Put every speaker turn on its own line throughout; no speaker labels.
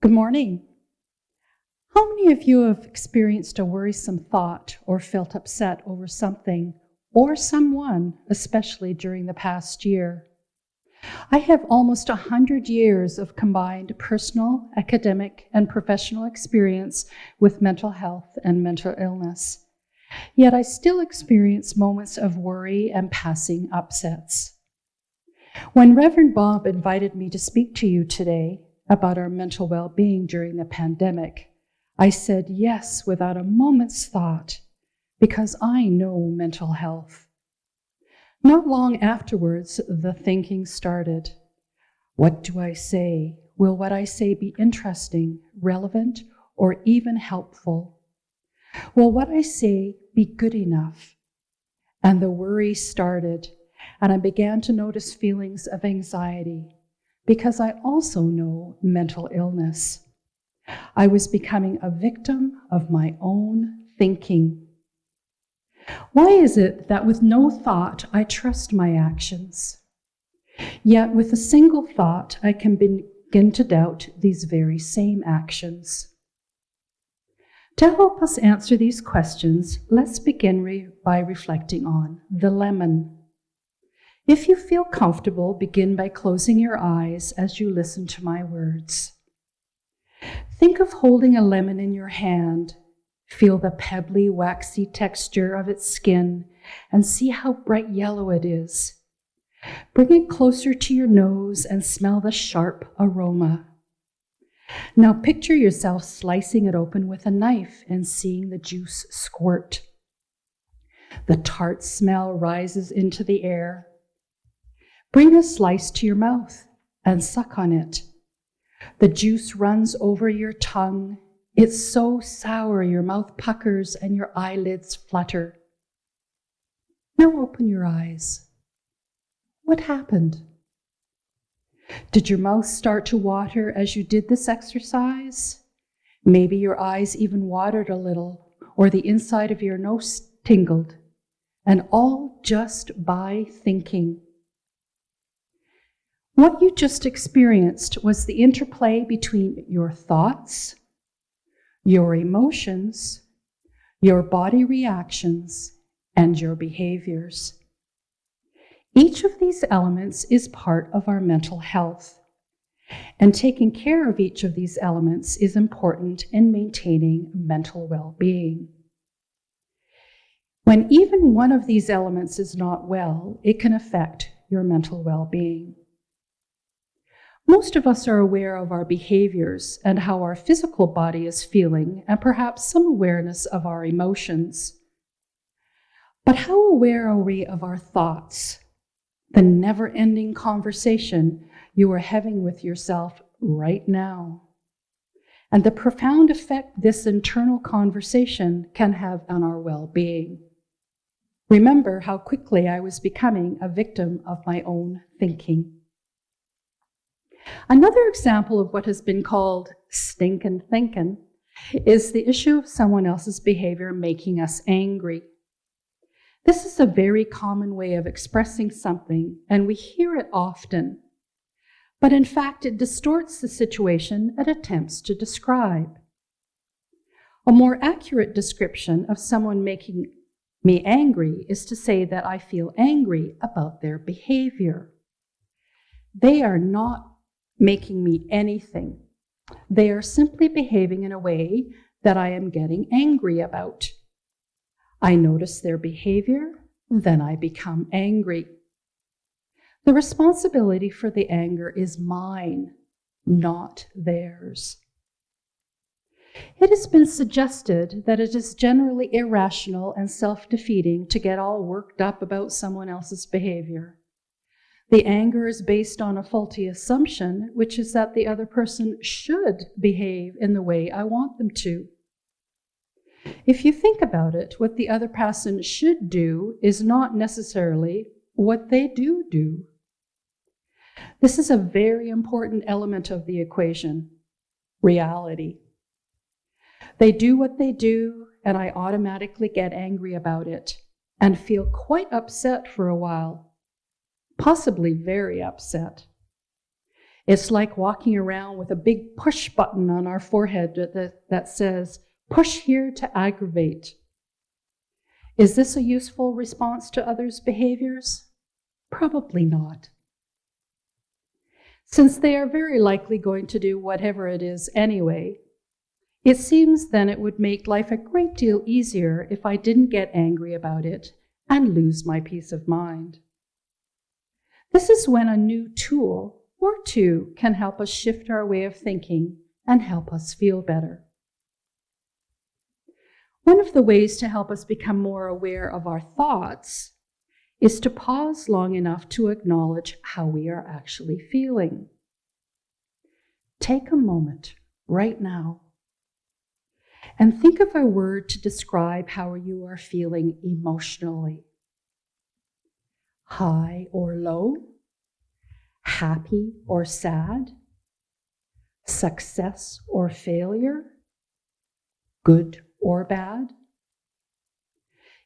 Good morning. How many of you have experienced a worrisome thought or felt upset over something or someone, especially during the past year? I have almost 100 years of combined personal, academic, and professional experience with mental health and mental illness. Yet I still experience moments of worry and passing upsets. When Reverend Bob invited me to speak to you today about our mental well-being during the pandemic, I said yes without a moment's thought, because I know mental health. Not long afterwards, the thinking started. What do I say? Will what I say be interesting, relevant, or even helpful? Will what I say be good enough? And the worry started, and I began to notice feelings of anxiety, because I also know mental illness. I was becoming a victim of my own thinking. Why is it that with no thought I trust my actions? Yet with a single thought I can begin to doubt these very same actions. To help us answer these questions, let's begin by reflecting on the lemon. If you feel comfortable, begin by closing your eyes as you listen to my words. Think of holding a lemon in your hand. Feel the pebbly, waxy texture of its skin and see how bright yellow it is. Bring it closer to your nose and smell the sharp aroma. Now picture yourself slicing it open with a knife and seeing the juice squirt. The tart smell rises into the air. Bring a slice to your mouth and suck on it. The juice runs over your tongue. It's so sour your mouth puckers and your eyelids flutter. Now open your eyes. What happened? Did your mouth start to water as you did this exercise? Maybe your eyes even watered a little, or the inside of your nose tingled, and all just by thinking. What you just experienced was the interplay between your thoughts, your emotions, your body reactions, and your behaviors. Each of these elements is part of our mental health, and taking care of each of these elements is important in maintaining mental well-being. When even one of these elements is not well, it can affect your mental well-being. Most of us are aware of our behaviors and how our physical body is feeling, and perhaps some awareness of our emotions. But how aware are we of our thoughts, the never-ending conversation you are having with yourself right now, and the profound effect this internal conversation can have on our well-being? Remember how quickly I was becoming a victim of my own thinking. Another example of what has been called stinkin' thinkin' is the issue of someone else's behavior making us angry. This is a very common way of expressing something, and we hear it often. But in fact, it distorts the situation it attempts to describe. A more accurate description of someone making me angry is to say that I feel angry about their behavior. They are not making me anything. They are simply behaving in a way that I am getting angry about. I notice their behavior, then I become angry. The responsibility for the anger is mine, not theirs. It has been suggested that it is generally irrational and self-defeating to get all worked up about someone else's behavior. The anger is based on a faulty assumption, which is that the other person should behave in the way I want them to. If you think about it, what the other person should do is not necessarily what they do. This is a very important element of the equation, reality. They do what they do, and I automatically get angry about it and feel quite upset for a while, possibly very upset. It's like walking around with a big push button on our forehead that says, push here to aggravate. Is this a useful response to others' behaviors? Probably not. Since they are very likely going to do whatever it is anyway, it seems then it would make life a great deal easier if I didn't get angry about it and lose my peace of mind. This is when a new tool or two can help us shift our way of thinking and help us feel better. One of the ways to help us become more aware of our thoughts is to pause long enough to acknowledge how we are actually feeling. Take a moment right now and think of a word to describe how you are feeling emotionally. High or low? Happy or sad? Success or failure? Good or bad?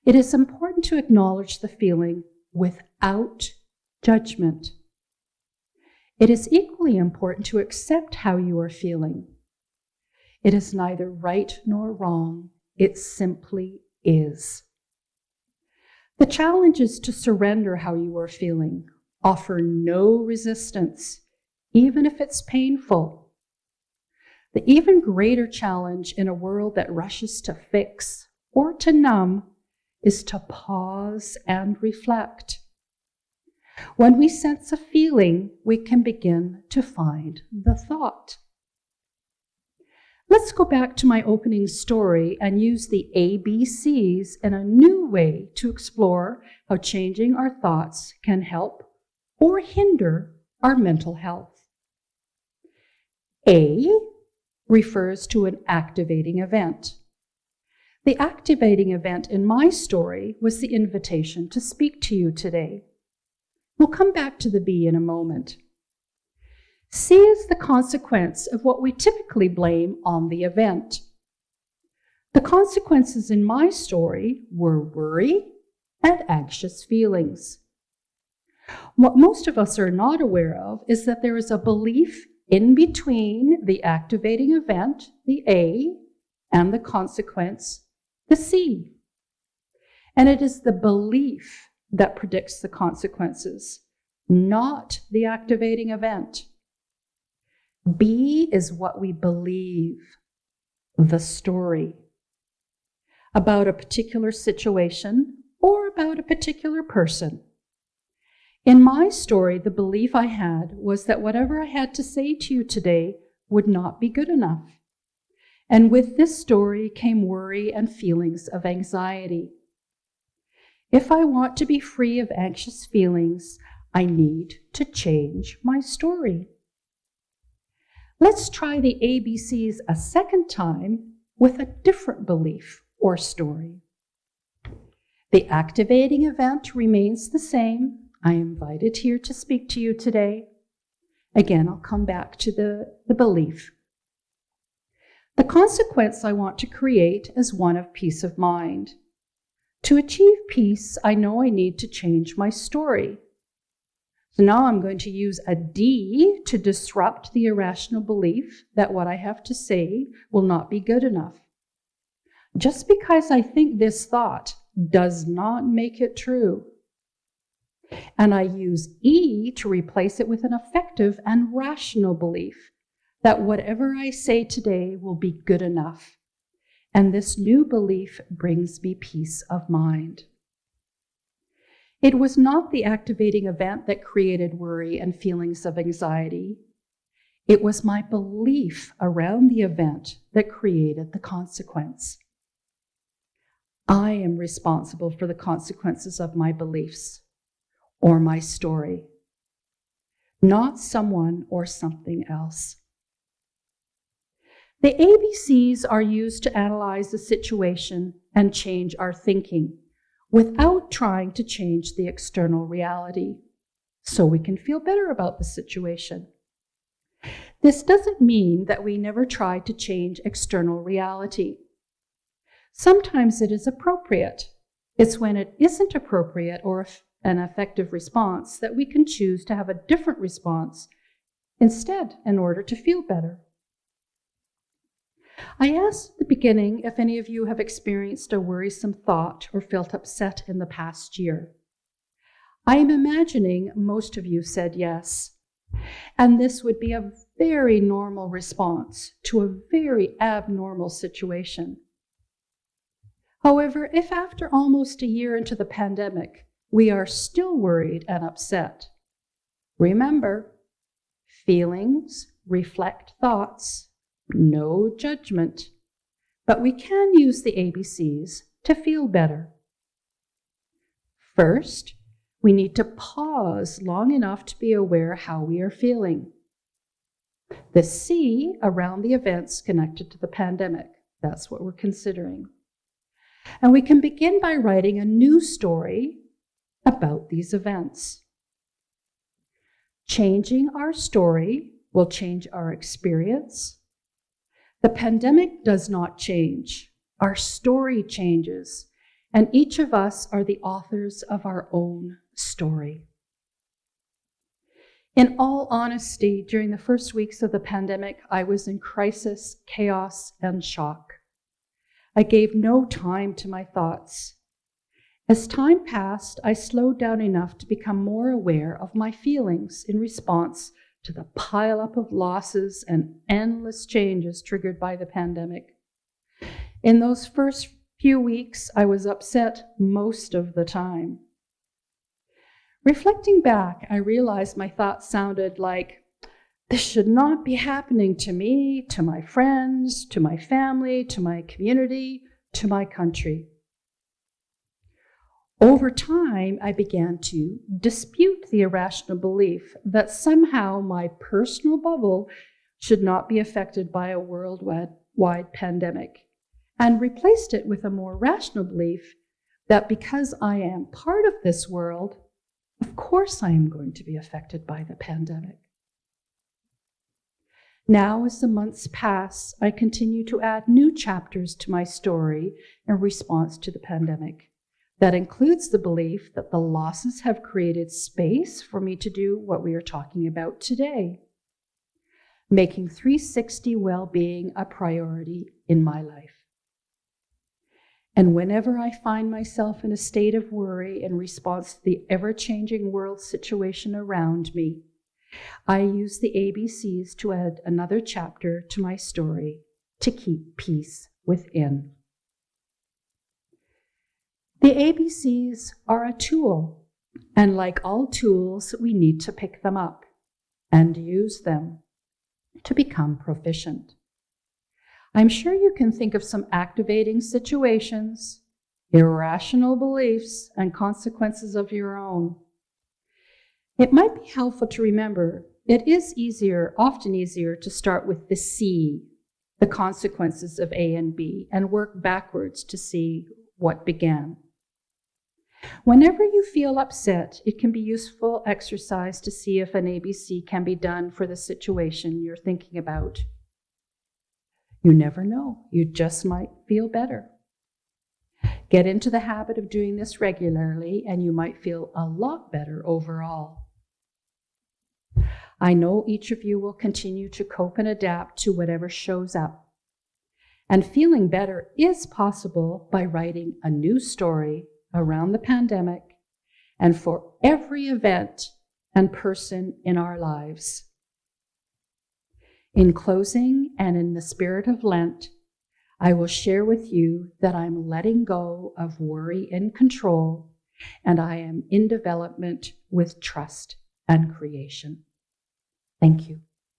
It is important to acknowledge the feeling without judgment. It is equally important to accept how you are feeling. It is neither right nor wrong. It simply is. The challenge is to surrender how you are feeling. Offer no resistance, even if it's painful. The even greater challenge in a world that rushes to fix or to numb is to pause and reflect. When we sense a feeling, we can begin to find the thought. Let's go back to my opening story and use the ABCs in a new way to explore how changing our thoughts can help or hinder our mental health. A refers to an activating event. The activating event in my story was the invitation to speak to you today. We'll come back to the B in a moment. C is the consequence of what we typically blame on the event. The consequences in my story were worry and anxious feelings. What most of us are not aware of is that there is a belief in between the activating event, the A, and the consequence, the C. And it is the belief that predicts the consequences, not the activating event. B is what we believe, the story, about a particular situation or about a particular person. In my story, the belief I had was that whatever I had to say to you today would not be good enough. And with this story came worry and feelings of anxiety. If I want to be free of anxious feelings, I need to change my story. Let's try the ABCs a second time with a different belief or story. The activating event remains the same. I am invited here to speak to you today. Again, I'll come back to the belief. The consequence I want to create is one of peace of mind. To achieve peace, I know I need to change my story. So now I'm going to use a D to disrupt the irrational belief that what I have to say will not be good enough. Just because I think this thought does not make it true. And I use E to replace it with an effective and rational belief that whatever I say today will be good enough. And this new belief brings me peace of mind. It was not the activating event that created worry and feelings of anxiety. It was my belief around the event that created the consequence. I am responsible for the consequences of my beliefs or my story, not someone or something else. The ABCs are used to analyze the situation and change our thinking without trying to change the external reality, so we can feel better about the situation. This doesn't mean that we never try to change external reality. Sometimes it is appropriate. It's when it isn't appropriate or an effective response that we can choose to have a different response instead in order to feel better. I asked at the beginning if any of you have experienced a worrisome thought or felt upset in the past year. I am imagining most of you said yes, and this would be a very normal response to a very abnormal situation. However, if after almost a year into the pandemic, we are still worried and upset, remember, feelings reflect thoughts, no judgment, but we can use the ABCs to feel better. First, we need to pause long enough to be aware how we are feeling. The C around the events connected to the pandemic, that's what we're considering. And we can begin by writing a new story about these events. Changing our story will change our experience. The pandemic does not change. Our story changes, and each of us are the authors of our own story. In all honesty, during the first weeks of the pandemic, I was in crisis, chaos, and shock. I gave no time to my thoughts. As time passed, I slowed down enough to become more aware of my feelings in response to the pileup of losses and endless changes triggered by the pandemic. In those first few weeks, I was upset most of the time. Reflecting back, I realized my thoughts sounded like, this should not be happening to me, to my friends, to my family, to my community, to my country. Over time, I began to dispute the irrational belief that somehow my personal bubble should not be affected by a worldwide pandemic, and replaced it with a more rational belief that because I am part of this world, of course I am going to be affected by the pandemic. Now, as the months pass, I continue to add new chapters to my story in response to the pandemic. That includes the belief that the losses have created space for me to do what we are talking about today, making 360 well-being a priority in my life. And whenever I find myself in a state of worry in response to the ever-changing world situation around me, I use the ABCs to add another chapter to my story to keep peace within. The ABCs are a tool, and like all tools, we need to pick them up and use them to become proficient. I'm sure you can think of some activating situations, irrational beliefs, and consequences of your own. It might be helpful to remember it is often easier to start with the C, the consequences of A and B, and work backwards to see what began. Whenever you feel upset, it can be useful exercise to see if an ABC can be done for the situation you're thinking about. You never know, you just might feel better. Get into the habit of doing this regularly, and you might feel a lot better overall. I know each of you will continue to cope and adapt to whatever shows up. And feeling better is possible by writing a new story around the pandemic and for every event and person in our lives. In closing, and in the spirit of Lent, I will share with you that I'm letting go of worry and control, and I am in development with trust and creation. Thank you.